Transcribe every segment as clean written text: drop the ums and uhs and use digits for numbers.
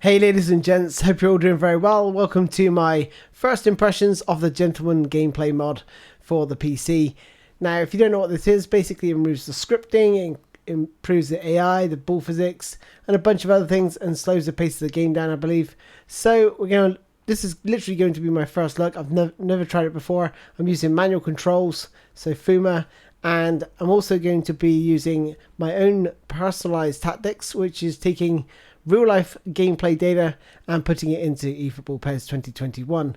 Hey ladies and gents, hope you're all doing very well. Welcome to my first impressions of the Gentleman gameplay mod for the PC. Now, if you don't know what this is, basically it removes the scripting, improves the AI, the ball physics, and a bunch of other things, and slows the pace of the game down, I believe. So this is literally going to be my first look. I've never tried it before. I'm using manual controls, so Fuma, and I'm also going to be using my own personalized tactics, which is taking real-life gameplay data and putting it into eFootball PES 2021.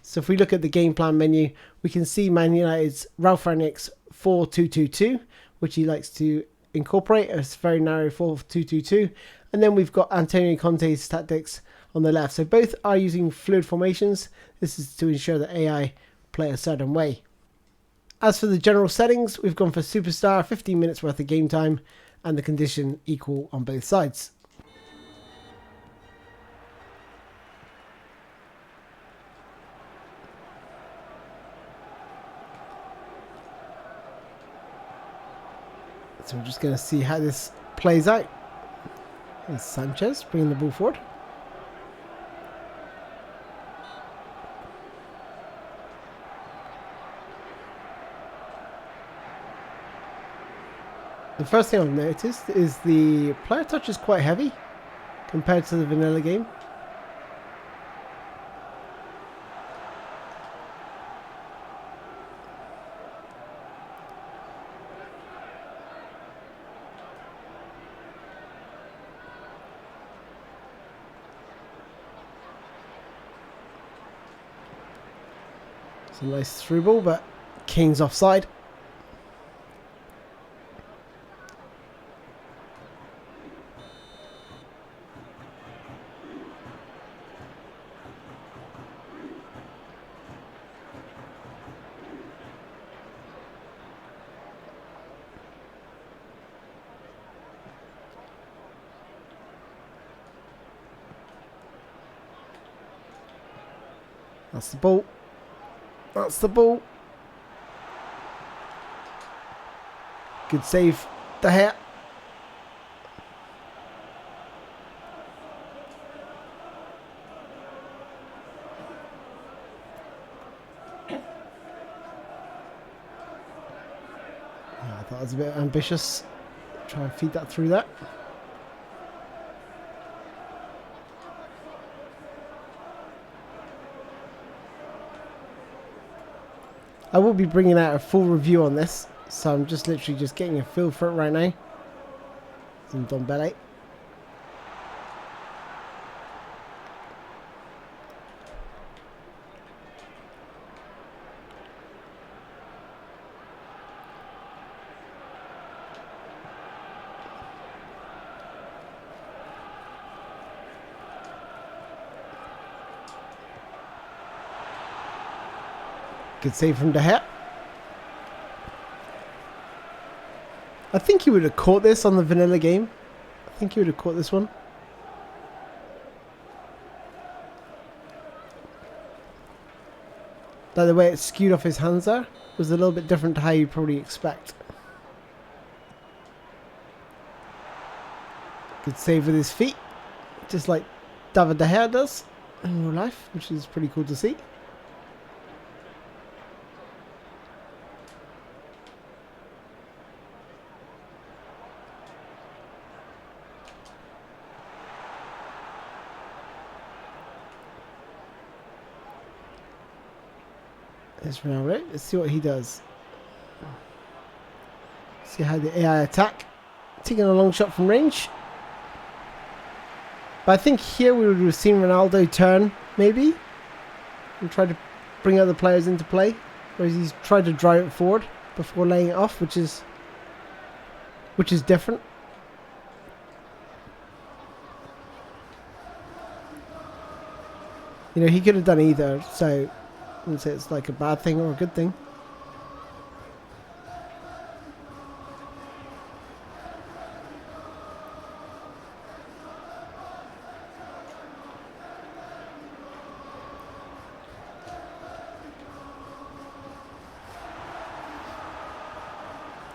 So if we look at the game plan menu, we can see Man United's Ralph Rangnick's 4-2-2-2, which he likes to incorporate. It's very narrow 4-2-2-2. And then we've got Antonio Conte's tactics on the left. So both are using fluid formations. This is to ensure that AI play a certain way. As for the general settings, we've gone for Superstar, 15 minutes worth of game time, and the condition equal on both sides. So we're just going to see how this plays out. Here's Sanchez bringing the ball forward. The first thing I've noticed is the player touch is quite heavy compared to the vanilla game. It's a nice through ball, but King's offside. That's the ball. That's the ball. Good save. De Gea. I thought that was a bit ambitious. Try and feed that through that. I will be bringing out a full review on this, so I'm just literally just getting a feel for it right now. Some Dombele. Good save from De Gea. I think he would have caught this on the vanilla game. I think he would have caught this one. Like the way it skewed off his hands there was a little bit different to how you probably expect. Good save with his feet. Just like David De Gea does in real life, which is pretty cool to see. There's Ronaldo. Let's see what he does. See how the AI attack. Taking a long shot from range. But I think here we would have seen Ronaldo turn, maybe. And try to bring other players into play. Whereas he's tried to drive it forward before laying it off, which is different. You know, he could have done either, so I wouldn't say it's like a bad thing or a good thing.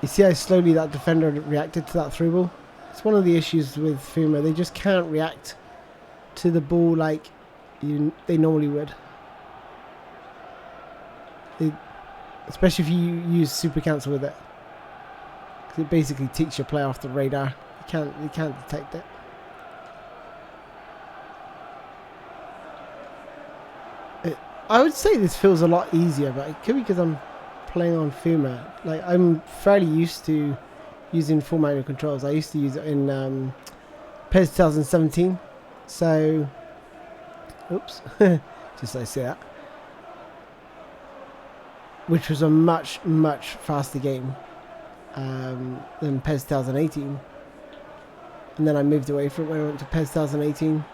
You see how slowly that defender reacted to that through ball? It's one of the issues with Fuma. They just can't react to the ball like they normally would. Especially if you use super cancel with it, because it basically takes your player off the radar. You can't detect it. I would say this feels a lot easier, but it could be because I'm playing on Fuma. Like, I'm fairly used to using full manual controls. I used to use it in PES 2017. So, oops, just I say that. Which was a much faster game than PES 2018. And then I moved away from it when I went to PES 2018.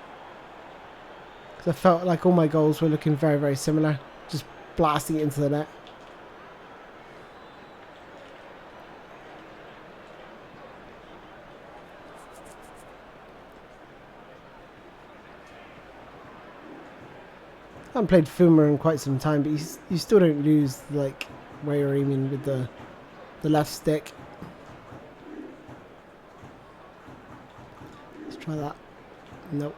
Because I felt like all my goals were looking very similar. Just blasting it into the net. I haven't played Fuma in quite some time, but you still don't lose like where you're aiming with the left stick. Let's try that. Nope.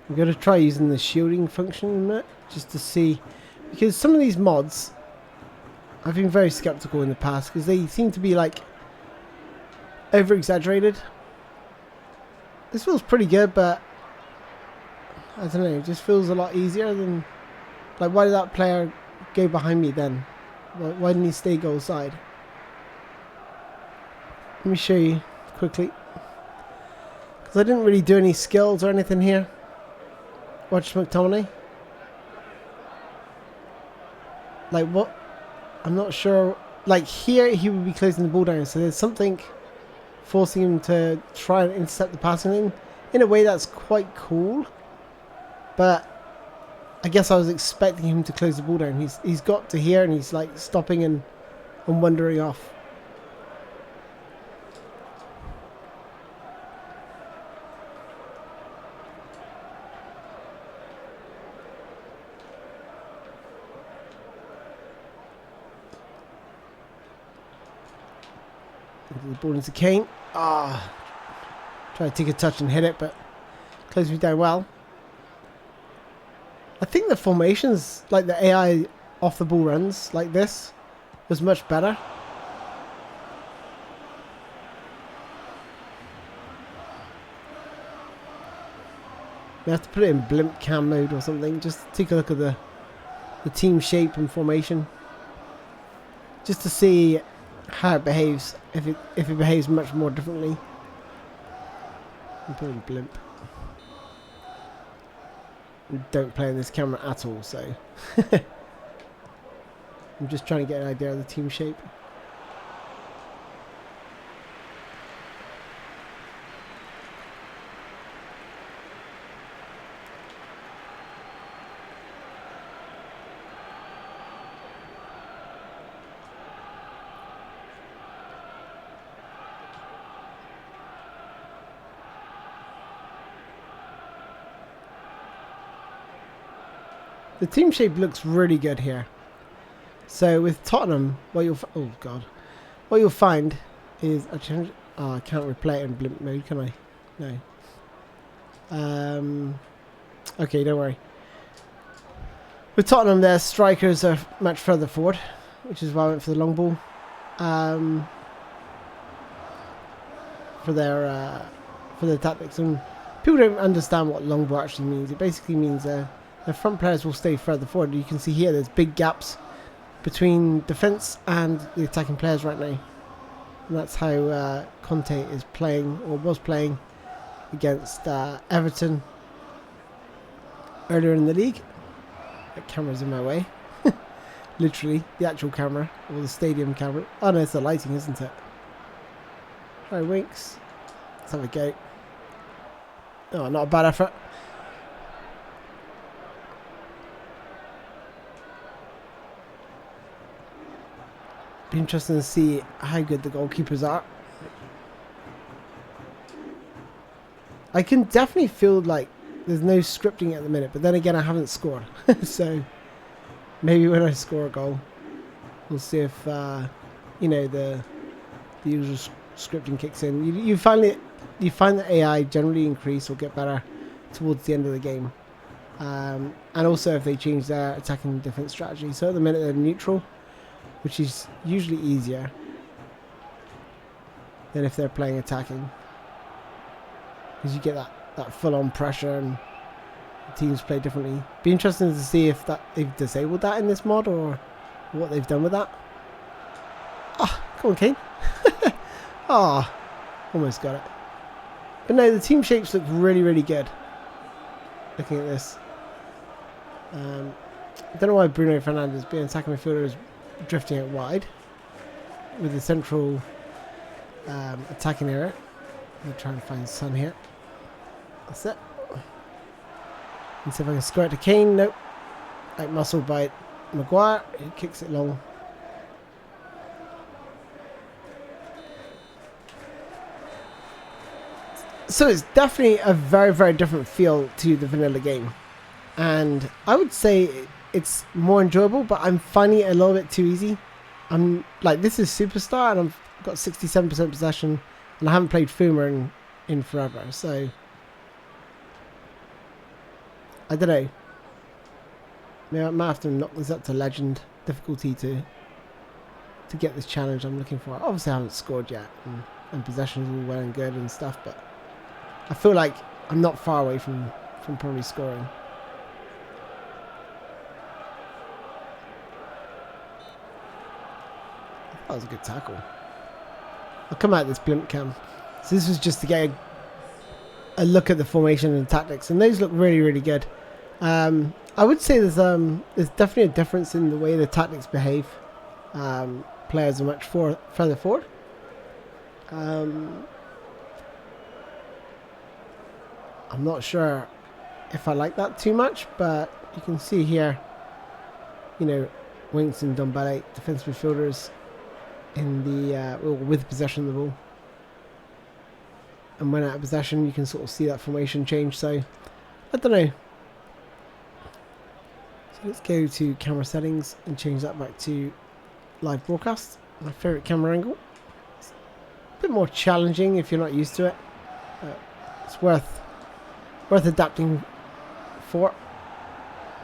I'm going to try using the shielding function in a minute, just to see, because some of these mods I've been very skeptical in the past, because they seem to be like over exaggerated. This feels pretty good, but I don't know, it just feels a lot easier than, like, why did that player go behind me then? Why didn't he stay goal side? Let me show you quickly, because I didn't really do any skills or anything here. Watch McTominay. Like, what? I'm not sure. Like, here he would be closing the ball down, so there's something forcing him to try and intercept the passing lane. In a way, that's quite cool. But I guess I was expecting him to close the ball down. He's got to here, and he's like stopping and wandering off. The ball into Kane. Ah, try to take a touch and hit it, but closed me down well. I think the formations, like the AI off the ball runs like this, was much better. We have to put it in blimp cam mode or something. Just take a look at the team shape and formation, just to see how it behaves, if it behaves much more differently. I'm putting blimp. We don't play in this camera at all, so I'm just trying to get an idea of the team shape. The team shape looks really good here. So with Tottenham, what you'll find is I can't replay it in blimp mode, can I? No. Okay, don't worry. With Tottenham, their strikers are much further forward, which is why I went for the long ball. For their tactics, and people don't understand what long ball actually means. It basically means the front players will stay further forward. You can see here there's big gaps between defence and the attacking players right now. And that's how Conte is playing, or was playing, against Everton earlier in the league. That camera's in my way. Literally, the actual camera, or the stadium camera. Oh no, it's the lighting, isn't it? Hi, Winks. Let's have a go. Oh, not a bad effort. Be interesting to see how good the goalkeepers are. I can definitely feel like there's no scripting at the minute, but then again I haven't scored. So maybe when I score a goal, we'll see if you know, the usual scripting kicks in. You find that AI generally increase or get better towards the end of the game, and also if they change their attacking defense strategy. So at the minute they're neutral, which is usually easier than if they're playing attacking, because you get that full-on pressure and teams play differently. Be interesting to see if they've disabled that in this mod or what they've done with that. Ah, come on, Kane. Ah, almost got it. But no, the team shapes look really, really good. Looking at this, I don't know why Bruno Fernandes, being attacking midfielder, is drifting out wide with the central attacking area. I'm gonna try and find Son here. That's it. And see if I can square it to Kane. Nope. Out muscled by Maguire. He kicks it long. So it's definitely a very, very different feel to the vanilla game. And I would say it's more enjoyable, but I'm finding it a little bit too easy. I'm like, this is Superstar and I've got 67% possession and I haven't played Fuma in forever. So I don't know. Maybe I might have to knock this up to Legend difficulty to get this challenge I'm looking for. Obviously I haven't scored yet, and possession is all well and good and stuff, but I feel like I'm not far away from probably scoring. That was a good tackle. I'll come out this blimp cam. So this was just to get a look at the formation and the tactics, and those look really, really good. I would say there's definitely a difference in the way the tactics behave. Players are much further forward. I'm not sure if I like that too much, but you can see here, you know, Winks and Dombele, defensive midfielders, in the with possession of the ball, and when out of possession, you can sort of see that formation change. So I don't know. So let's go to camera settings and change that back to live broadcast. My favorite camera angle. It's a bit more challenging if you're not used to it, but it's worth adapting for,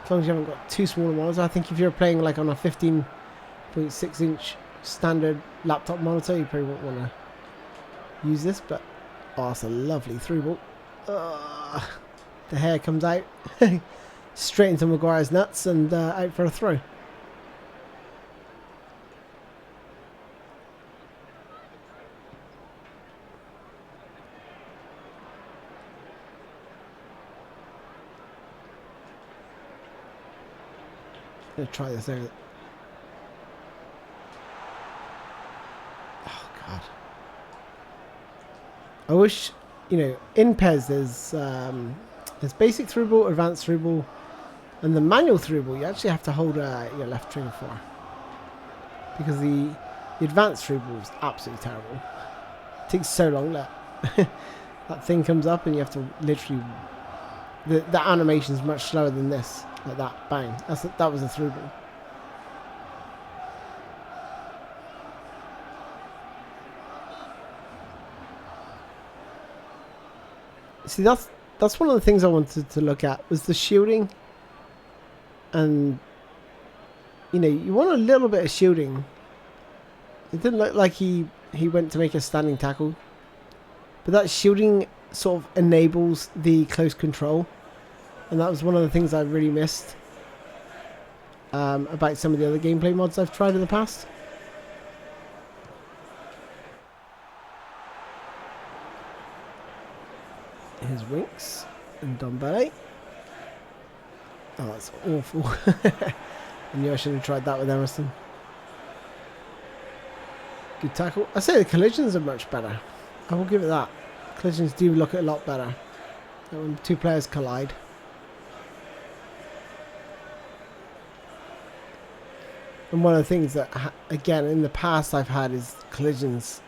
as long as you haven't got too small models. I think if you're playing like on a 15.6 inch standard laptop monitor, you probably won't want to use this, but oh, it's a lovely through ball. The hair comes out straight into Maguire's nuts and out for a throw. I'm gonna try this out. Oh god! I wish, you know, in PES there's basic through ball, advanced through ball, and the manual through ball. You actually have to hold your left trigger for, because the advanced through ball is absolutely terrible. It takes so long that that thing comes up and you have to literally. The animation is much slower than this. Like that, bang. That was a through ball. See, that's one of the things I wanted to look at, was the shielding. And you know, you want a little bit of shielding. It didn't look like he went to make a standing tackle, but that shielding sort of enables the close control. And that was one of the things I really missed about some of the other gameplay mods I've tried in the past. Here's Winks and Dombele. Oh, that's awful. I knew I should have tried that with Emerson. Good tackle. I say the collisions are much better. I will give it that. Collisions do look a lot better when two players collide. And one of the things that, again, in the past I've had is collisions.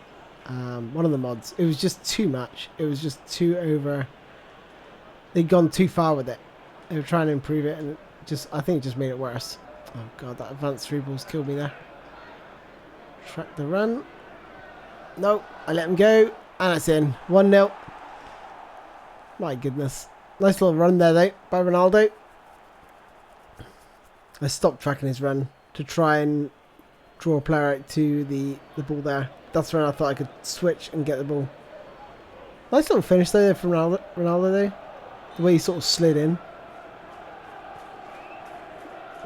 One of the mods, it was just too much. It was just too over. They'd gone too far with it. They were trying to improve it, and I think it just made it worse. Oh god, that advanced through ball's killed me there. Track the run. No, I let him go. And it's in. 1-0. My goodness. Nice little run there though by Ronaldo. I stopped tracking his run to try and draw a player out to the ball there. That's when I thought I could switch and get the ball. Nice little finish there from Ronaldo though. The way he sort of slid in.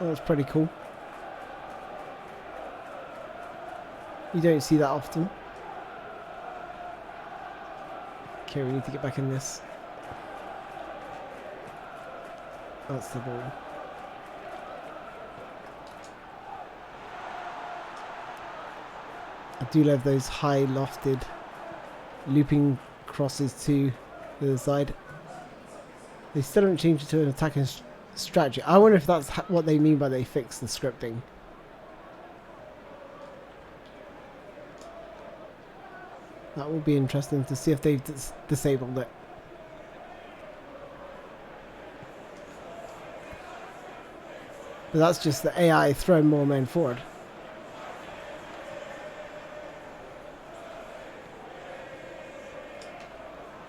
Oh, that's pretty cool. You don't see that often. Okay, we need to get back in this. That's the ball. I do love those high lofted looping crosses to the other side. They still haven't changed it to an attacking strategy. I wonder if that's what they mean by they fixed the scripting. That will be interesting to see if they've disabled it. But that's just the AI throwing more men forward.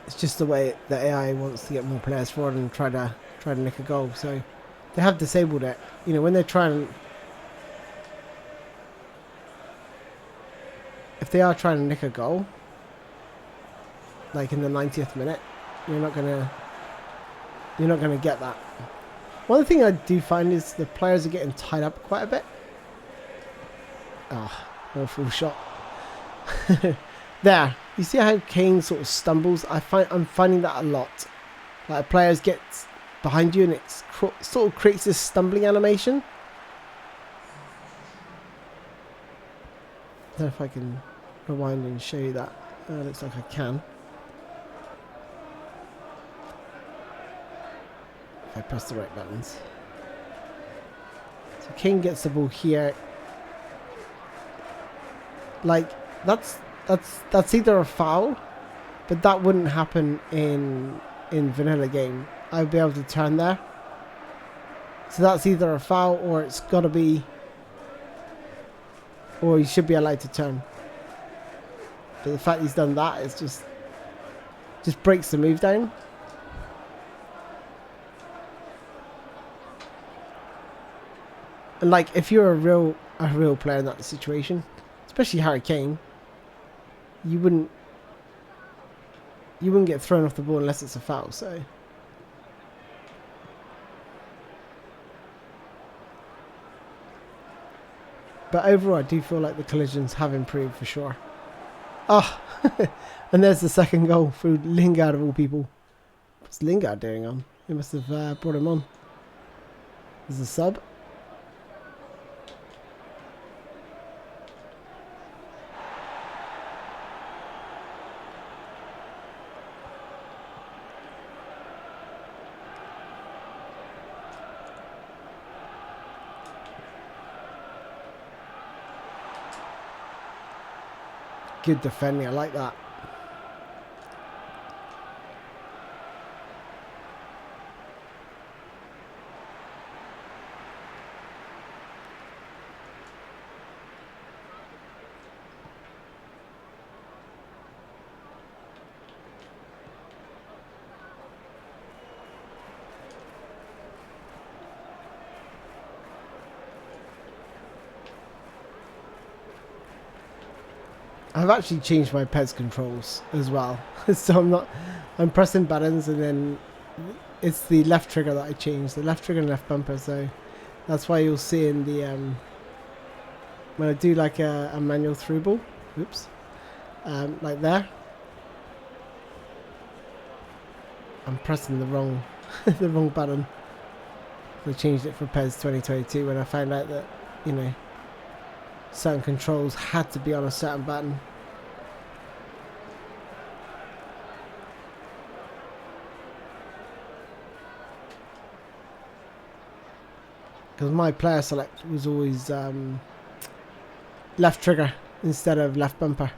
It's just the way the AI wants to get more players forward and try to nick a goal. So they have disabled it. You know, when they're trying, if they are trying to nick a goal, like in the 90th minute, you're not gonna get that. One thing I do find is the players are getting tied up quite a bit. Oh, awful shot. There, you see how Kane sort of stumbles? I'm finding that a lot. Like players get behind you and it sort of creates this stumbling animation. I don't know if I can rewind and show you that. Looks like I can. If I press the right buttons. So Kane gets the ball here. Like that's either a foul, but that wouldn't happen in vanilla game. I'd be able to turn there. So that's either a foul or it's got to be, or he should be allowed to turn. But the fact he's done that is just breaks the move down. And like if you're a real player in that situation, especially Harry Kane, you wouldn't get thrown off the ball unless it's a foul. So but overall I do feel like the collisions have improved for sure. Ah, and there's the second goal through Lingard of all people. What's Lingard doing on? They must have brought him on. There's a sub. Good defending, I like that. I've actually changed my PES controls as well. So I'm pressing buttons and then it's the left trigger that I changed, the left trigger and left bumper. So that's why you'll see in the, when I do like a manual through ball, oops, like there, I'm pressing the wrong, the wrong button. I changed it for PES 2022 when I found out that, you know, certain controls had to be on a certain button. Because my player select was always left trigger instead of left bumper.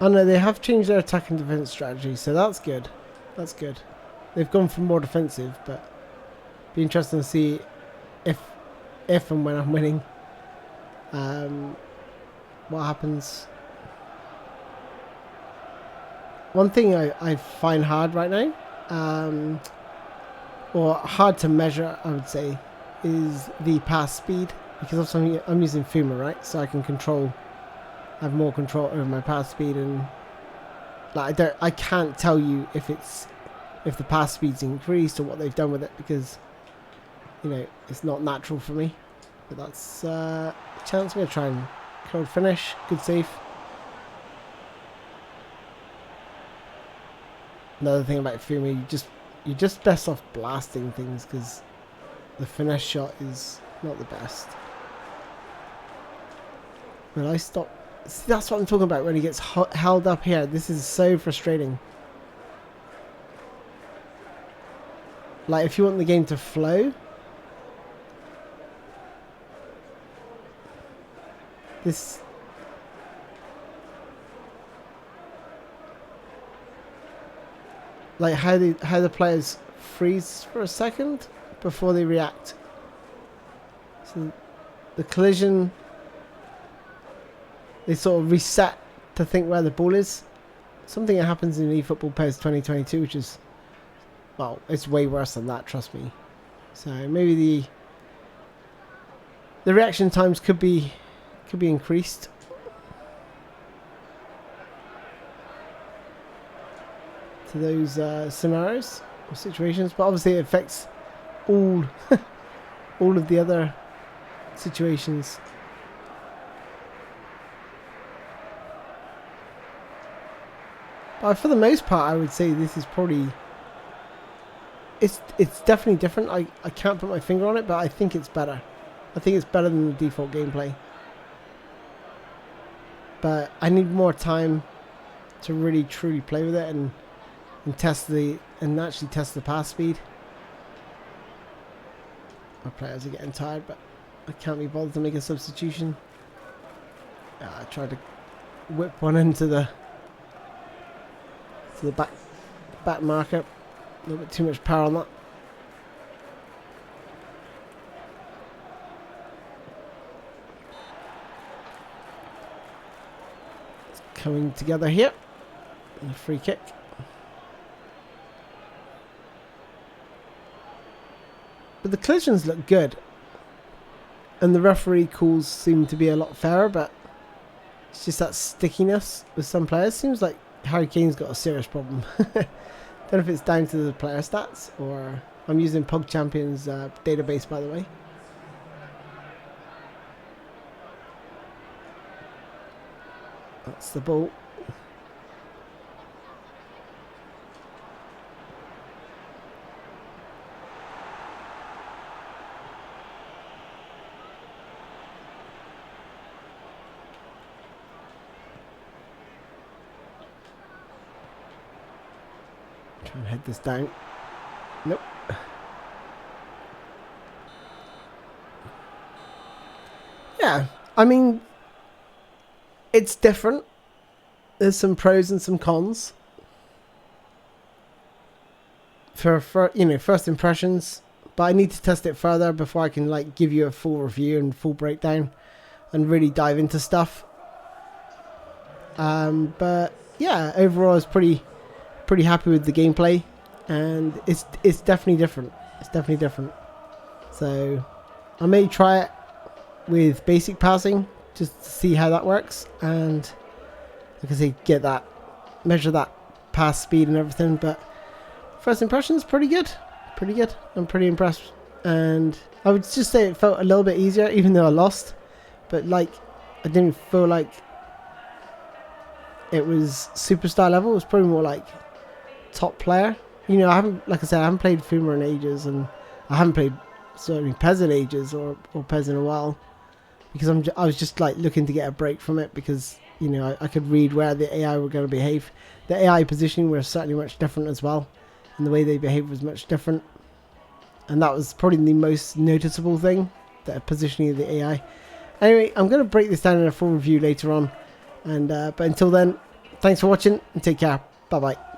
Oh no, they have changed their attack and defense strategy, so that's good. That's good. They've gone for more defensive, but be interesting to see if and when I'm winning, what happens. One thing I find hard right now, or hard to measure, I would say, is the pass speed, because obviously I'm using Fuma, right? So I can have more control over my pass speed, and like I can't tell you if the pass speed's increased or what they've done with it, because you know it's not natural for me. But that's a chance. I'm gonna try and code finish. Good save. Another thing about Fuma, you're just best off blasting things, because the finesse shot is not the best. Will I stop? See, that's what I'm talking about when he gets held up here. This is so frustrating. Like, if you want the game to flow, this... Like, how the players freeze for a second before they react. So, the collision... They sort of reset to think where the ball is. Something that happens in eFootball PES 2022, which is... Well, it's way worse than that, trust me. So maybe the reaction times could be increased. To those scenarios or situations, but obviously it affects all all of the other situations. But for the most part, I would say this is probably... It's definitely different. I can't put my finger on it, but I think it's better. I think it's better than the default gameplay. But I need more time to really truly play with it and actually test the pass speed. My players are getting tired, but I can't be bothered to make a substitution. I tried to whip one into the back marker. A little bit too much power on that. It's coming together here. And a free kick. But the collisions look good. And the referee calls seem to be a lot fairer, but it's just that stickiness with some players. Seems like Harry Kane's got a serious problem. Don't know if it's down to the player stats, or... I'm using Pug Champions database, by the way. That's the ball. Try and head this down. Nope. Yeah, I mean, it's different. There's some pros and some cons. For you know, first impressions, but I need to test it further before I can like give you a full review and full breakdown and really dive into stuff. But yeah, overall I was pretty happy with the gameplay, and it's definitely different. It's definitely different. So I may try it with basic passing just to see how that works, and like I say, measure that pass speed and everything. But first impressions, pretty good. I'm pretty impressed, and I would just say it felt a little bit easier, even though I lost. But like, I didn't feel like it was superstar level. It was probably more like top player. You know, I haven't played Fuma in ages, and I haven't played certainly PES in ages, or PES in a while, because I was just like looking to get a break from it, because you know I could read where the AI were going to behave. The AI positioning was certainly much different as well, and the way they behaved was much different, and that was probably the most noticeable thing, the positioning of the AI. Anyway, I'm going to break this down in a full review later on, and but until then, Thanks for watching and take care. Bye bye.